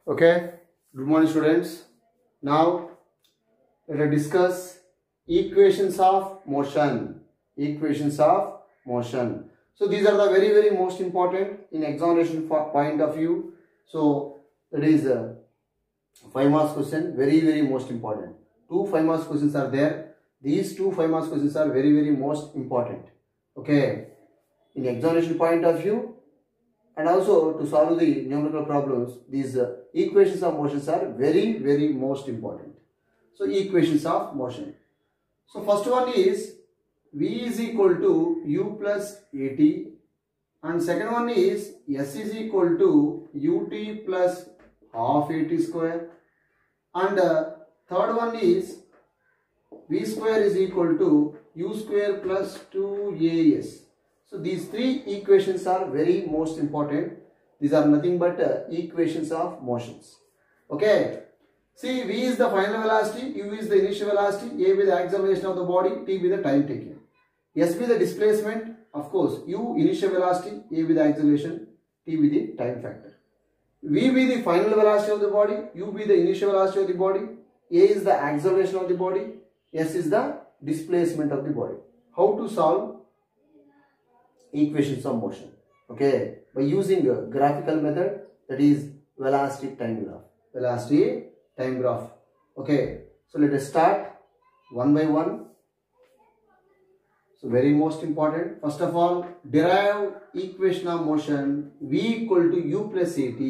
Okay, good morning students. Now let us discuss equations of motion. Equations of motion. So these are the very most important in examination point of view. So that is 5 marks question, very most important. 2 5 marks questions are there. These 2 5 marks questions are very most important. Okay, in examination point of view, and also to solve the numerical problems, these equations of motions are very most important. So equations of motion. So first one is V is equal to U plus AT, and second one is S is equal to UT plus half AT square, and third one is V square is equal to U square plus 2AS. So these 3 equations are very most important. These are nothing but equations of motions. Okay. See, V is the final velocity, U is the initial velocity, A with the acceleration of the body, T with the time taken. S with the displacement, of course, U initial velocity, A with the acceleration, T with the time factor. V with the final velocity of the body, U with the initial velocity of the body, A is the acceleration of the body, S is the displacement of the body. How to solve equations of motion? Okay, by using a graphical method, that is velocity time graph. Velocity time graph. Okay, so let us start one by one. So very most important. First of all, derive equation of motion V equal to U plus AT.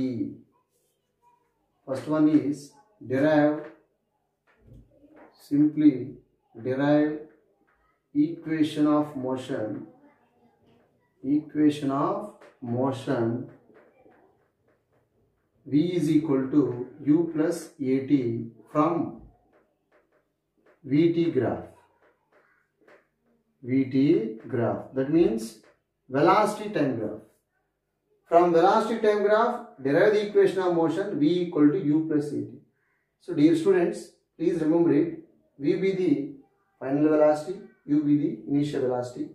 First one is simply derive equation of motion V is equal to U plus AT from VT graph. That means velocity time graph. From velocity time graph, derive the equation of motion V equal to U plus AT. So dear students, please remember it. V be the final velocity, U be the initial velocity,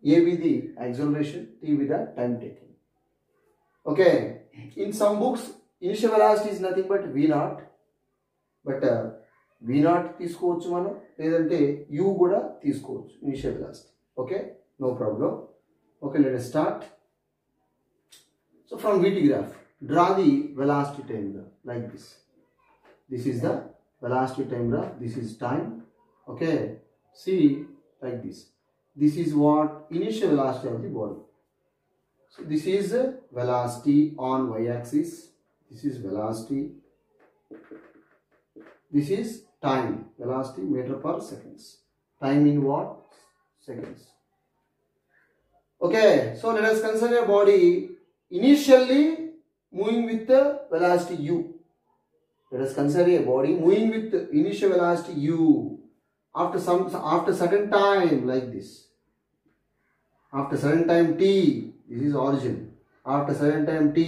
A be the acceleration, T with the time taken. Okay, in some books, initial velocity is nothing but V0, but V0 తీసుకోవచ్చు మనం, లేదంటే U కూడా తీసుకోవచ్చు initial velocity. Okay, no problem. Okay, let us start. So from VT graph, draw the velocity time graph like this. This is the velocity time graph. This is time. Okay, see like this. This is what initial velocity of the body. So this is velocity on y-axis. This is velocity. This is time. Velocity meter per seconds. Time in what? Seconds. Okay. So let us consider a body initially moving with the velocity u. Let us consider a body moving with the initial velocity u. After certain time like this. After certain time t, this is origin. After certain time t,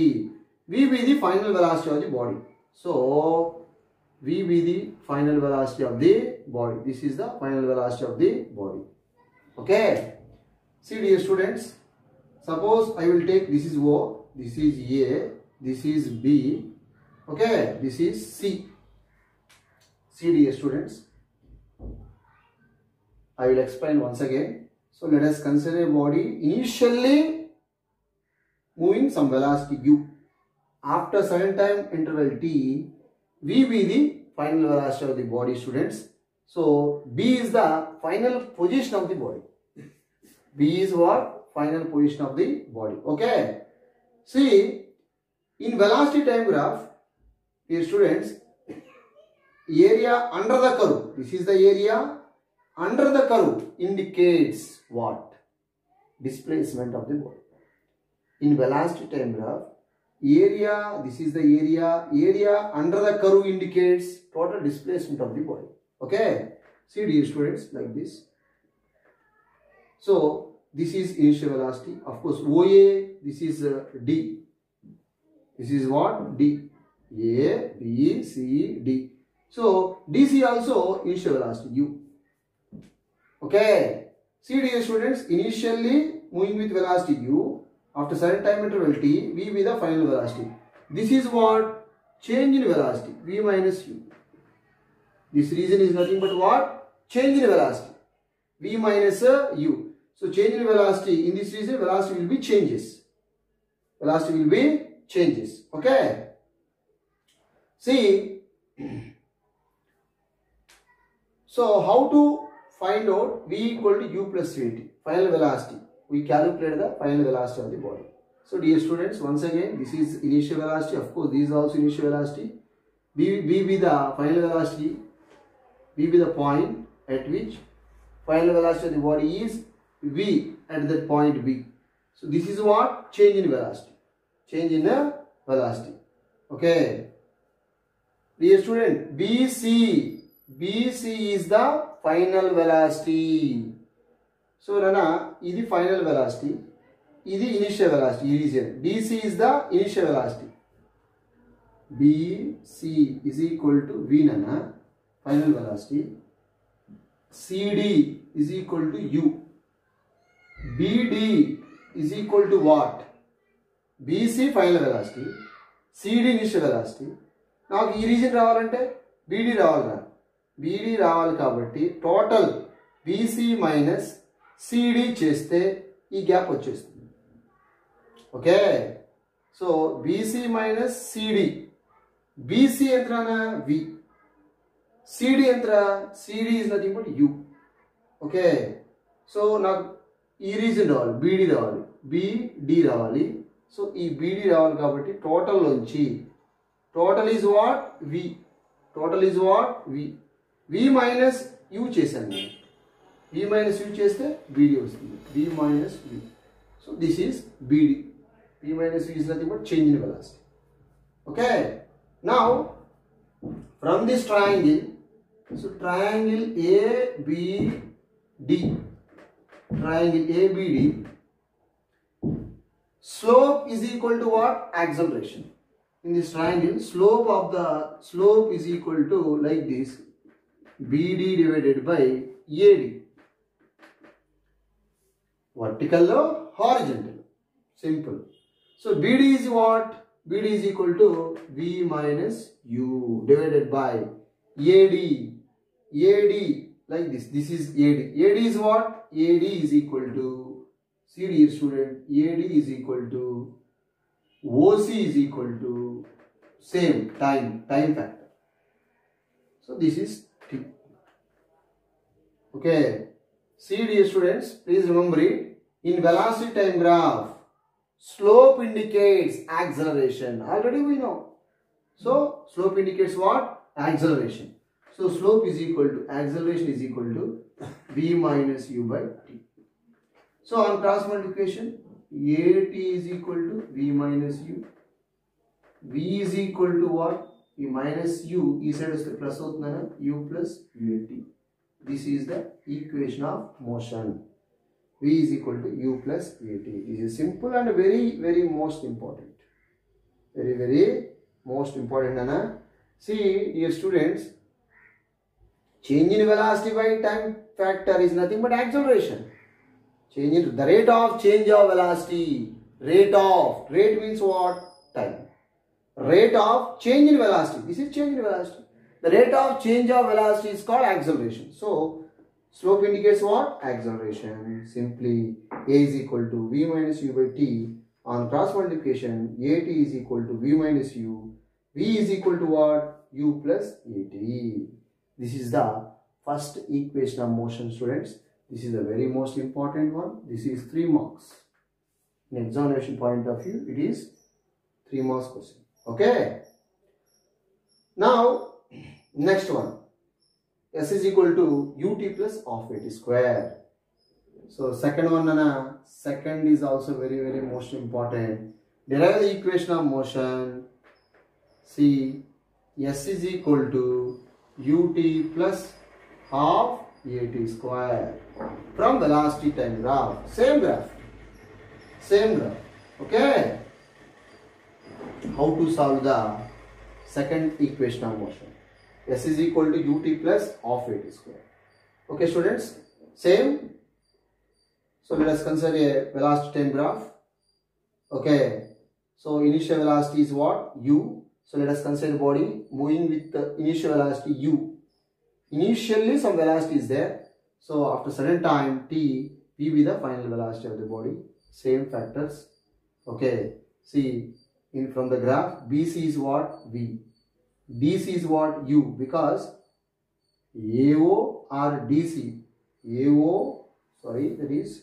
V be the final velocity of the body. So V be the final velocity of the body. This is the final velocity of the body. Okay. See dear students, suppose I will take, this is O, this is A, this is B, okay, this is C. See dear students, I will explain once again. So let us consider a body initially moving some velocity u. After certain time interval t, V be the final velocity of the body, students. So B is the final position of the body. B is what? Final position of the body. Okay. See, in velocity time graph, dear students, area under the curve. This is the area under the curve indicates what? Displacement of the body. In velocity time graph, area, this is the area under the curve indicates total displacement of the body. Okay. See dear students, like this. So this is initial velocity. Of course, OA, this is D. This is what? D. A, B, C, D. So DC also initial velocity U. Okay. See dear students, initially moving with velocity U, after certain time interval t, V be the final velocity. This is what Change in velocity, v minus u. This region is nothing but what? Change in velocity, v minus u. So change in velocity, in this region velocity will be changes. Velocity will be changes. Okay. See, so how to find out v equal to u plus vt, final velocity. We calculate the final velocity of the body. So dear students, once again, this is initial velocity. Of course, this is also initial velocity. V be the final velocity. V be the point at which final velocity of the body is v at that point b. So this is what? Change in velocity. Change in velocity. Okay. Dear student, BC is the final velocity. So Rana, this is final velocity. This is initial velocity. Region. DC is the initial velocity. BC is equal to V Nana, final velocity. CD is equal to U. BD is equal to what? BC final velocity, CD initial velocity. నాకు ఈ reason రావాలంటే BD రావాలిరా. BD రావాలి కాబట్టి total BC minus CD చేస్తే ఈ gap వచ్చేస్తుంది. Okay. So BC minus CD. BC ఎంతనా? V. CD ఎంతరా? CD is nothing but U. Okay. So నాకు ఈ రీజన్ రావాలి, BD రావాలి, BD రావాలి. సో ఈ BD రావాలి కాబట్టి టోటల్ నుంచి total is what? V. Total is what? V. V minus U చేశాను. V minus U చేస్తే BD వస్తుంది. V minus V. So this is BD. V minus V is nothing but change in velocity. Okay. Now from this triangle, so triangle ABD, triangle ABD, slope is equal to what? Acceleration. In this triangle, slope is equal to like this, BD divided by AD. Vertical or horizontal. Simple. So BD is what? BD is equal to V minus U divided by AD. AD like this. This is AD. AD is what? AD is equal to, see dear student, AD is equal to OC is equal to same time factor. So this is T. Okay. See dear students, please remember it. In velocity time graph, slope indicates acceleration. Already we know. So slope indicates what? Acceleration. So slope is equal to, acceleration is equal to V minus U by T. So on cross multiplication, AT is equal to V minus U. V is equal to what? V minus U. E side is the plus U plus UAT. This is the equation of motion. V is equal to U plus UAT. This is simple and very most important. Very most important. Nana. See dear students, change in velocity by time factor is nothing but acceleration. Change in the rate of change of velocity. Rate means what? Time. Rate of change in velocity. This is change in velocity. The rate of change of velocity is called acceleration. So slope indicates what? Acceleration. Simply A is equal to V minus U by T. On cross multiplication, AT is equal to V minus U. V is equal to what? U plus AT. This is the first equation of motion, students. This is the very most important one. This is 3 marks. In examination point of view, it is 3 marks question. Okay. Now, next one. S is equal to ut plus half at square. So, second one, Nana. Second is also very most important. Derive the equation of motion. See, S is equal to ut plus half at square from velocity time graph. Same graph. Okay. How to solve the second equation of motion? S is equal to ut plus half at square. Okay, students. Same. So let us consider a velocity time graph. Okay. So initial velocity is what? U. So let us consider the body moving with the initial velocity u. Initially some velocity is there. So after certain time t, v be the final velocity of the body. Same factors. Okay. See, from the graph, BC is what? V. DC is what? U. Because AO or DC. AO, sorry, that is,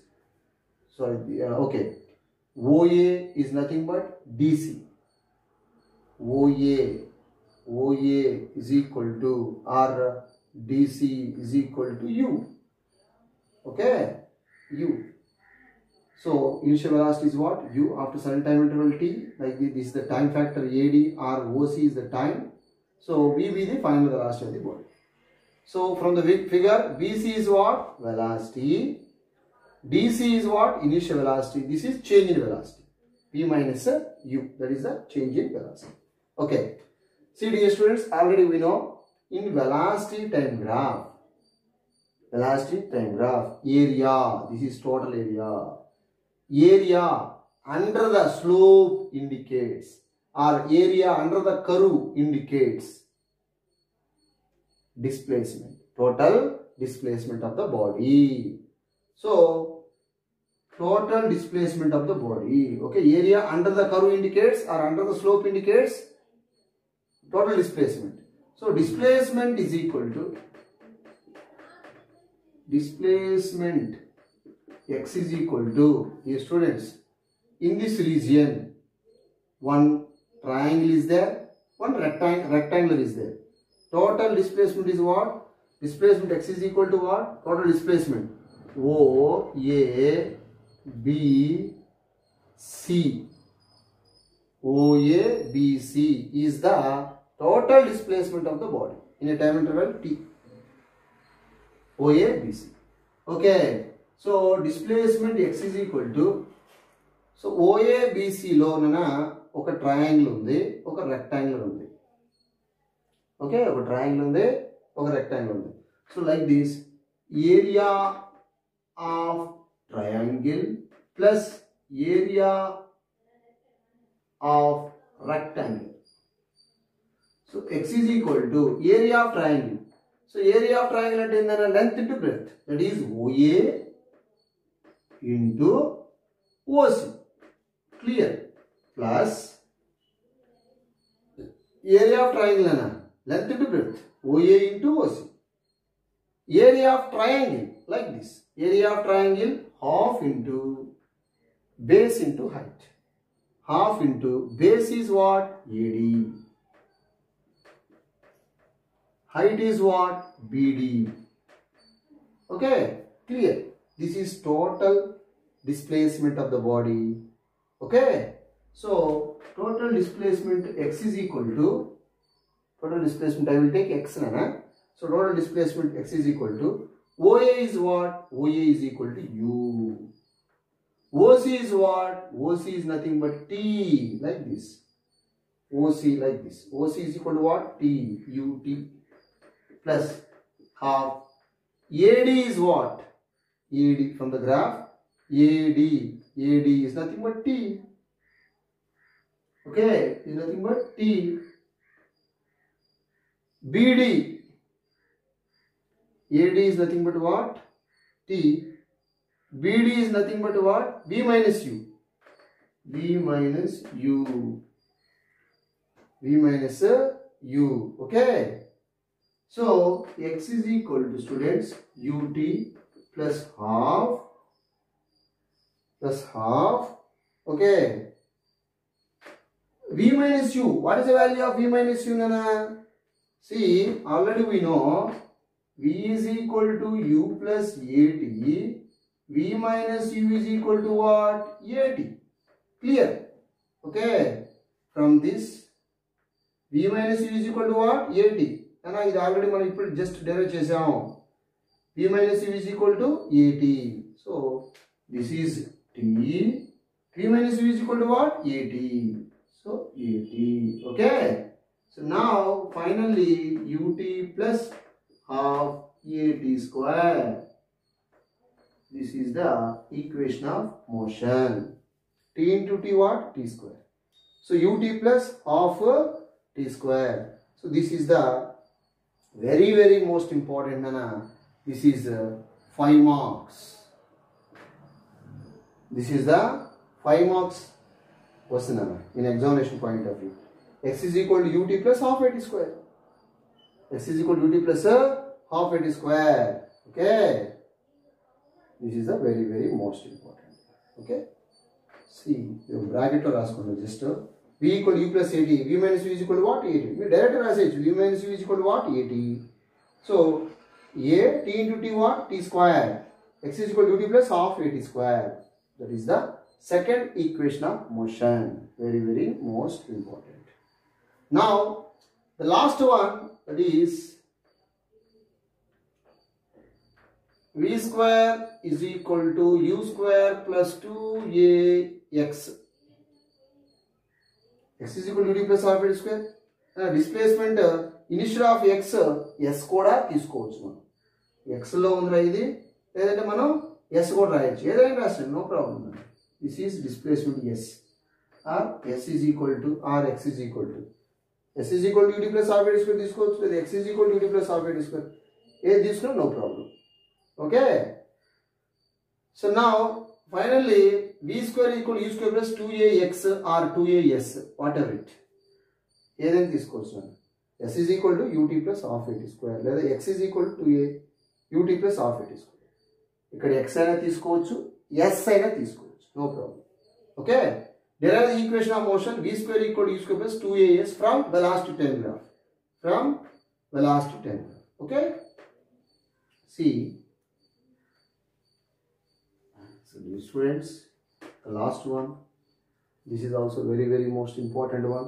sorry, okay. OA is nothing but DC. OA is equal to, or DC is equal to U. Okay, U. So initial velocity is what? U. After certain time interval t, like this is the time factor AD, or OC is the time. So V be the final velocity of the body. So from the figure, BC is what? Velocity. DC is what? Initial velocity. This is change in velocity. V minus U. That is the change in velocity. Okay. See, dear students, already we know in velocity time graph, area, this is total area. Area under the slope indicates, or area under the curve indicates displacement, total displacement of the body. So, total displacement of the body. Okay, area under the curve indicates, or under the slope indicates total displacement. So, displacement is equal to displacement x is equal to, dear students, in this region, one triangle is there, one rectangle is there. Total displacement is what? Displacement x is equal to what? Total displacement O, A, B, C. OA, B, C is the total displacement of the body in a time interval t. OA, B, C. Okay. So displacement x is equal to, so OA, BC lo nana oka triangle undi, oka rectangle undi. Okay, oka triangle undi, oka rectangle undi. So like this, area of triangle plus area of rectangle. So x is equal to area of triangle. So area of triangle ante endana length into breadth, that is OA into OC, clear, plus area of triangle length into breadth, OA into OC. Area of triangle like this, area of triangle half into base into height, half into base is what? AD, height is what? BD. Okay, clear. This is total displacement of the body. Okay. So, total displacement x is equal to, total displacement I will take x. So, total displacement x is equal to, OA is what? OA is equal to U. OC is what? OC is nothing but T, like this. OC like this. OC is equal to what? T, UT plus half. AD is what? AD from the graph, AD is nothing but T. Okay, is nothing but T. BD, AD is nothing but what? T. BD is nothing but what? B minus U. B minus U. B minus U. Okay. So, x is equal to, students, UT plus half, okay. V minus U, what is the value of V minus U, Nana? See, already we know V is equal to U plus AT, V minus U is equal to what? AT, clear, okay. From this, V minus U is equal to what? AT, and this already we just derive chesam. V minus U is equal to AT. So, this is T. V minus U is equal to what? AT. So, AT. Okay. So, now finally UT plus half AT square. This is the equation of motion. T into T what? T square. So, UT plus half t square. So this is the very most important, Nana. This is 5 marks. This is the 5 marks question, Nana, in examination point of view. X is equal to ut plus half at square. X is equal to ut plus half at square. Okay. This is the very most important. Okay. See, bracket lo raskondi just v equal to u plus at. V minus u is equal to what? 80. We direct raseyochu. V minus u is equal to what? 80. So a t into t what? T square. X is equal to ut plus half at square. That is the second equation of motion. Very most important. Now the last one, that is v square is equal to u square plus 2ax. X is equal to ut plus half at square. Displacement instead of x, s కూడా తీసుకోవచ్చు మనం. x లో ఉందిరా ఇది, లేదంటే మనం s కూడా రాయొచ్చు, ఏదైనా రాస్తాం, no problem. This is displacement s, or s is equal to, or x is equal to, s is equal to ut plus half at square తీసుకోవచ్చు, లేదా x is equal to ut plus half at square, ఏది తీసుకున్నా no problem. Okay. So now finally v square equal to u square plus 2ax or 2as, whatever it, ఏదైనా తీసుకోవచ్చు. s is equal to ut plus half at square, లేదా x is equal to 2a ut plus half at square. ఇక్కడ x అయినా తీసుకోవచ్చు, s అయినా తీసుకోవచ్చు, no problem. Okay. Derive the equation of motion v square equal to u square plus 2as from velocity time graph. From velocity time graph. Okay. See. So dear students, the last one. This is also very most important one.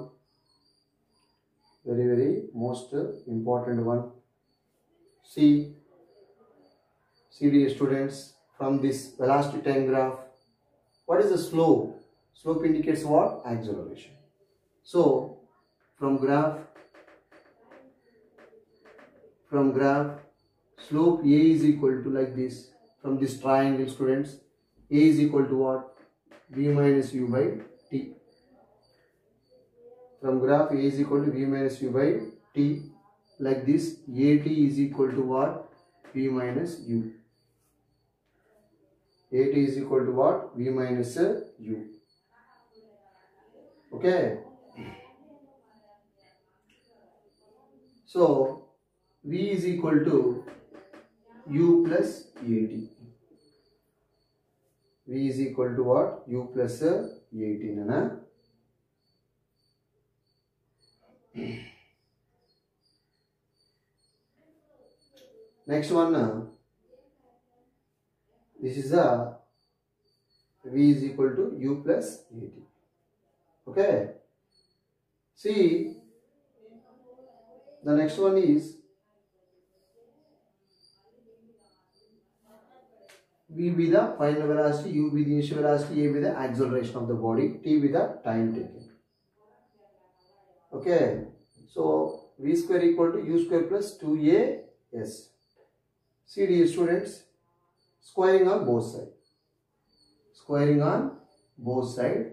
Very most important one. See dear students, from this velocity time graph, what is the slope? Slope indicates what? Acceleration. So from graph slope a is equal to, like this, from this triangle, students, a is equal to what? v minus u by t. From graph a is equal to v minus u by t, like this, at is equal to what? v minus u. At is equal to what? v minus u. Okay. So v is equal to u plus at. V is equal to what? u plus 18, Nana. Next one, this is the v is equal to u plus 18. Okay. See, the next one is v be the final velocity, u be the initial velocity, a be the acceleration of the body, t be the time taken. Okay. So v square equal to u square plus 2as. See dear students, squaring on both sides. Squaring on both sides.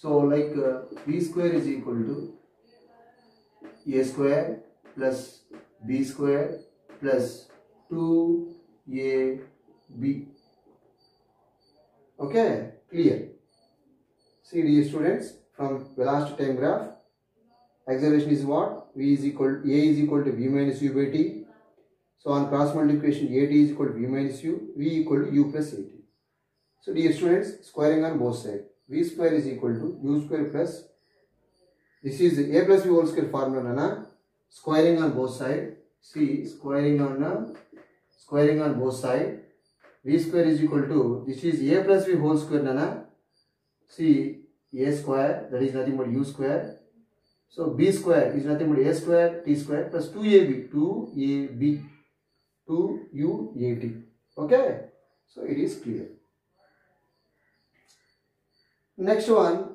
So like v square is equal to a square plus b square plus 2ab. Okay, clear. See dear students, from velocity time graph, acceleration is what? A is equal to v minus u by t. So on cross multiplication, at is equal to v minus u, v equal to u plus at. So dear students, squaring on both sides, v square is equal to u square plus, this is a plus b whole square formula, Nana. Squaring on both sides. See, squaring on both sides. V square is equal to, this is a plus b whole square, Nana. See, a square, that is nothing but u square. So b square is nothing but a square t square plus 2ab, 2uat. Okay. So it is clear. Next one.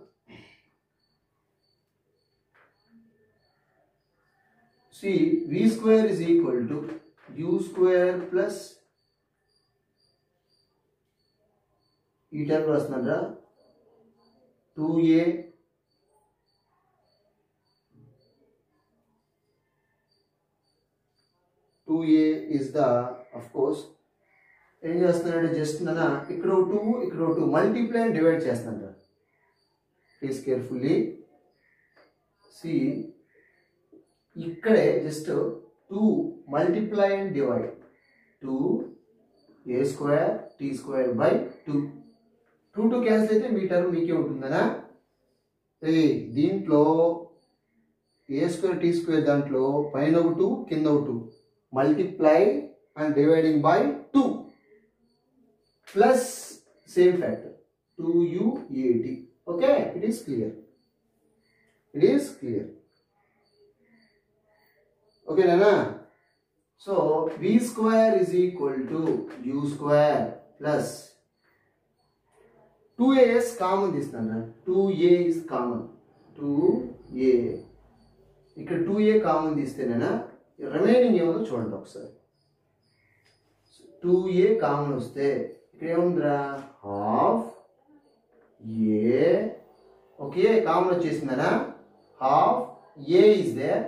See, v square is equal to u square plus ఈ time రాస్తున్నారా 2a 2a is the, of course, ఏం చేస్తున్నాడు just నాన్న ఇక్కడ 2 multiply and divide చేస్తున్నాడు. Please carefully C, ఇక్కడే just 2 multiply and divide 2a square t square by 2 2 cancel అయితే మీ term మీకే ఉంటుందనా. దీంట్లో a స్క్వేర్ t స్క్వేర్ దాంట్లో పైన ఒక 2 కింద ఒక 2 multiply and dividing by 2 plus same factor 2uat. Okay, it is clear, okay నానా. So v square is equal to u square plus 2as common తీస్తాను, 2a ఇస్ కామన్, 2a ఇక్కడ 2a common తీస్తేనేనా remaining ఏమో చూడండి ఒకసారి. 2a common వస్తే ఇక్కడ ఏముందిరా half a, okay common వచ్చేసిందనా, half a is there,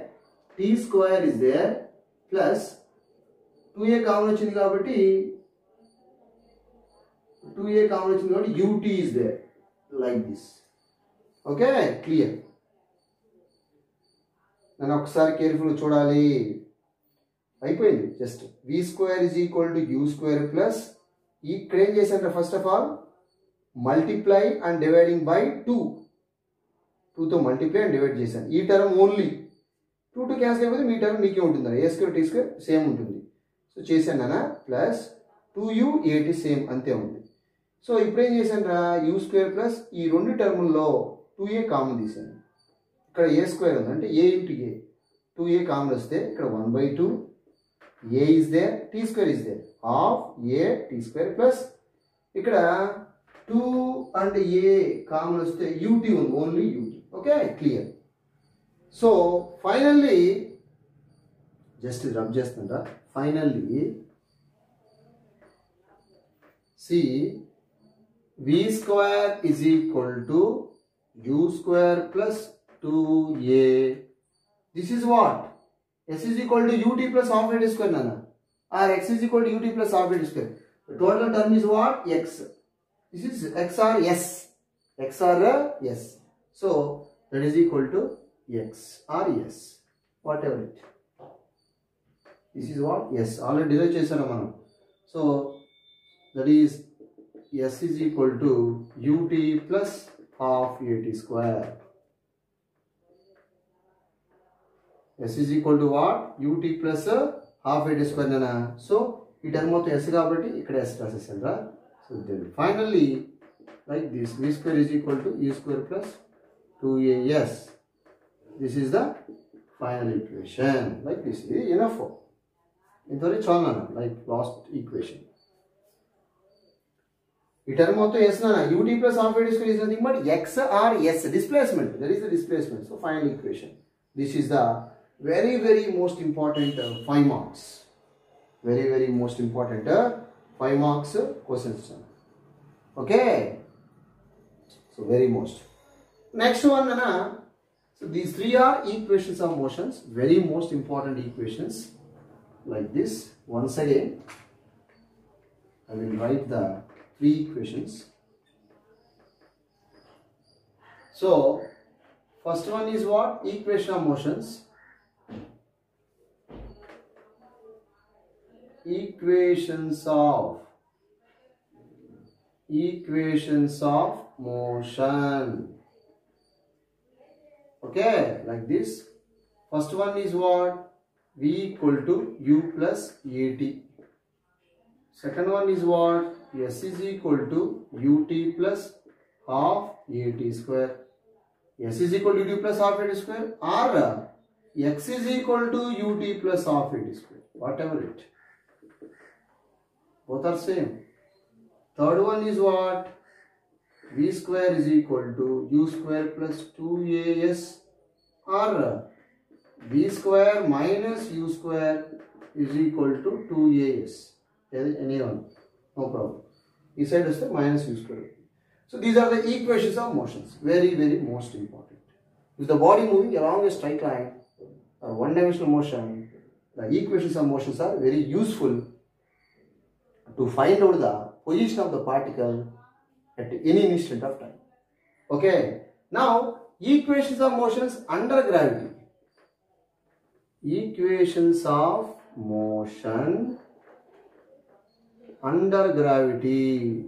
t square is there plus 2a common వచ్చింది కాబట్టి ut is there like this. Okay clear. నేను ఒకసారి కేర్ఫుల్ చూడాలి. అయిపోయింది. Just v square is equal to u square plus ఇక్కడ ఏం చేశాను first of all multiply and dividing by 2తో మల్టిప్లై అండ్ డివైడ్ చేశాను. ఈ టర్మ్ ఓన్లీ 2 క్యాన్సిల్ అయిపోతే మీ టర్మ్ మీకే ఉంటుంది, a square t square same ఉంటుంది. సో చేశాను అన్న ప్లస్ 2uat సేమ్ అంతే ఉంది. సో ఇప్పుడు ఏం చేశాను రా u స్క్వేర్ ప్లస్ ఈ రెండు టర్ముల్లో 2a కామన్ తీసాను. ఇక్కడ a స్క్వేర్ ఉంది అంటే a into a, 2a common వస్తే ఇక్కడ 1/2 a is there, t square is there, half a t square plus ఇక్కడ 2 and a కామన్ వస్తే ut ఉంది, only ut. Okay clear. So finally just rub చేస్తుంటా, finally see v square is equal to u square plus 2a. This is what s is equal to ut plus half a square nana, or x is equal to ut plus half a square. The total term is what? X. This is x or s. X or s. So that is equal to x or s. Whatever it. This is what? Yes. Already derive chesana manam. So that is s is equal to ut plus half at square. s is equal to what? ut plus half at square nana. So ఈ term మొత్తం s కాబట్టి ఇక్కడ s రాసేసాను రా. So then finally like this v square is equal to u square plus 2as. This is the final equation. Like this is enough. ఇంతవరకు చాలు నాన్న, like last equation. ఈ టర్మ్ మొత్తం s నాన్న, ut plus half at square is nothing but x or s, displacement. That is the displacement. So final equation. This is the very most important 5 marks. Very most important 5 marks questions. Okay. So very most. Next one, Nana. So these 3 are equations of motions. Very most important equations. Like this. Once again, I will write the 3 equations. So first one is what? Equation of motions. Equations of motion. Okay, like this. First one is what? V equal to u plus at. Second one is what? S is equal to ut plus half at square. S is equal to ut plus half at square, or x is equal to ut plus half at square. Whatever it. Both are same. Third one is what? V square is equal to u square plus 2as, or v square minus u square is equal to 2as. Anyone, no problem. This side is the minus u square. So these are the equations of motions. Very most important. If the body moving along a straight line or one dimensional motion, The equations of motions are very useful to find out the position of the particle at any instant of time. Okay. Now, equations of motions under gravity. Equations of motion under gravity.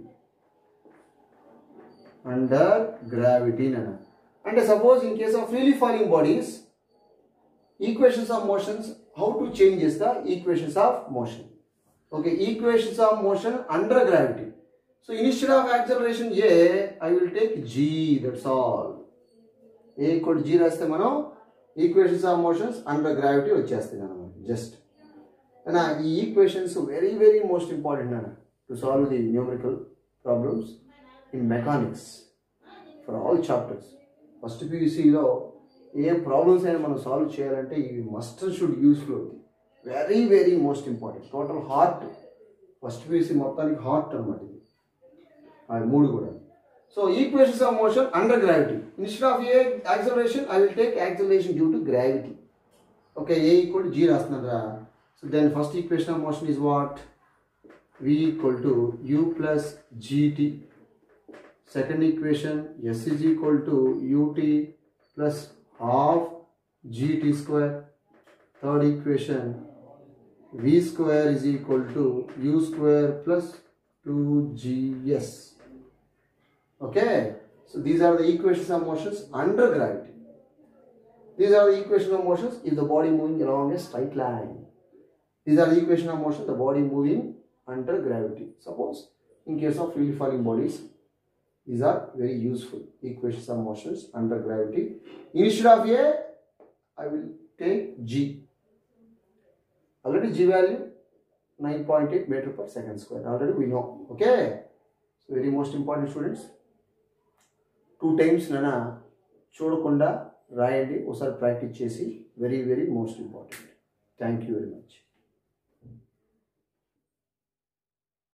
Under gravity, Nana. And suppose in case of freely falling bodies, equations of motions, how to change is the equations of motion. Okay, equations of motion under gravity. So instead of acceleration A, I will take G, that's all. A equal to G raste mano equations of motions under gravity vachestadi anamata. Just. And these equations are very most important to solve the numerical problems in mechanics for all chapters. First PUC lo ఏ problems అయినా మనం solve చేయాలంటే ఇవి must and should useful అవుతాయి. Very most important. Total heart first PC మొత్తానికి heart అనమాట ఇది. అవి మూడు కూడా. So equations of motion under gravity. Instead of a acceleration I will take acceleration due to gravity. Okay, a equal to G రాస్తున్నారా. So then first equation of motion is what? V equal to u plus gt. Second equation, s is equal to ut plus half gt square. Third equation, v square is equal to u square plus 2gs. Okay, so these are the equations of motions under gravity. These are the equations of motions if the body moving along a straight line. These are the equations of motion, the body moving under gravity. Suppose in case of freely falling bodies, these are very useful equations of motions under gravity. Instead of A, I will take G. Already G value 9.8 meter per second square. Already we know. Okay. So very most important students. 2 times nana చూడకుండా రాయండి, ఒకసారి practice చేసి. very most important. Thank you very much.